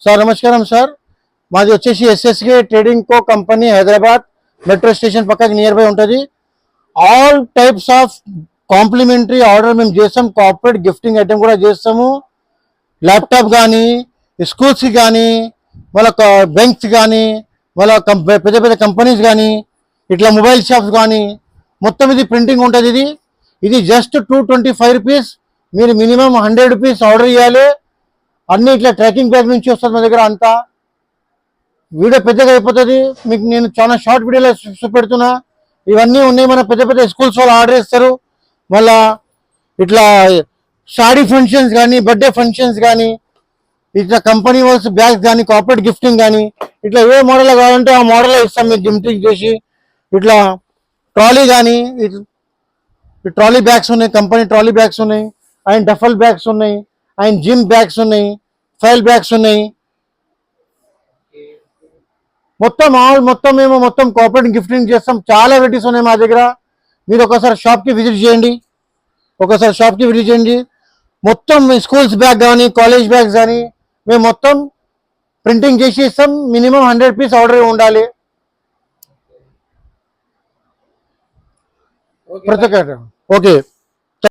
Sir నమస్కారం sir. మాది వచ్చేసి SSK trading co company, Hyderabad metro station పక్కకి నియర్ బై ఉంటుంది. All types of complimentary order మేము చేస్తాం. కార్పొరేట్ గిఫ్టింగ్ ఐటమ్ కూడా చేస్తాము. ల్యాప్టాప్ కానీ, స్కూల్స్కి కానీ, వాళ్ళ బ్యాంక్స్ కానీ, వాళ్ళ పెద్ద పెద్ద కంపెనీస్ కానీ, ఇట్లా మొబైల్ షాప్స్ కానీ మొత్తం ఇది ప్రింటింగ్ ఉంటుంది. ఇది జస్ట్ 225 రూపీస్. మీరు మినిమం 100 రూపీస్ ఆర్డర్ చేయాలి. అన్ని ఇట్లా ట్రాకింగ్ బ్యాగ్ నుంచి వస్తుంది మా దగ్గర. అంతా వీడియో పెద్దగా అయిపోతుంది, మీకు నేను చాలా షార్ట్ వీడియోలో చూపెడుతున్నా. ఇవన్నీ ఉన్నాయి. మన పెద్ద పెద్ద స్కూల్స్ వాళ్ళు ఆర్డర్ చేస్తారు. మళ్ళా ఇట్లా షాడీ ఫంక్షన్స్ కానీ, బర్త్డే ఫంక్షన్స్ కానీ, ఇట్లా కంపెనీ వాళ్ళస్ బ్యాగ్స్ కానీ, కార్పొరేట్ గిఫ్టింగ్ కానీ, ఇట్లా ఏ మోడల్ కావాలంటే ఆ మోడల్లో ఇస్తాం మీకు గిఫ్టింగ్ చేసి. ఇట్లా ట్రాలీ కానీ, ట్రాలీ బ్యాగ్స్ ఉన్నాయి, కంపెనీ ట్రాలీ బ్యాగ్స్ ఉన్నాయి, అండ్ డఫల్ బ్యాగ్స్ ఉన్నాయి, అండ్ జిమ్ బ్యాగ్స్ ఉన్నాయి, ఫైల్ బ్యాగ్స్ ఉన్నాయి. మొత్తం మేము కార్పొరేట్ గిఫ్టింగ్ చేస్తాం. చాలా వెరైటీస్ ఉన్నాయి మా దగ్గర. మీరు ఒకసారి షాప్కి విజిట్ చేయండి. మొత్తం స్కూల్స్ బ్యాగ్ కానీ, కాలేజ్ బ్యాగ్స్ కానీ మేము మొత్తం ప్రింటింగ్ చేసి ఇస్తాం. మినిమం 100 రూపీస్ ఆర్డర్ ఉండాలి. ప్రతి ఒక్క ఓకే.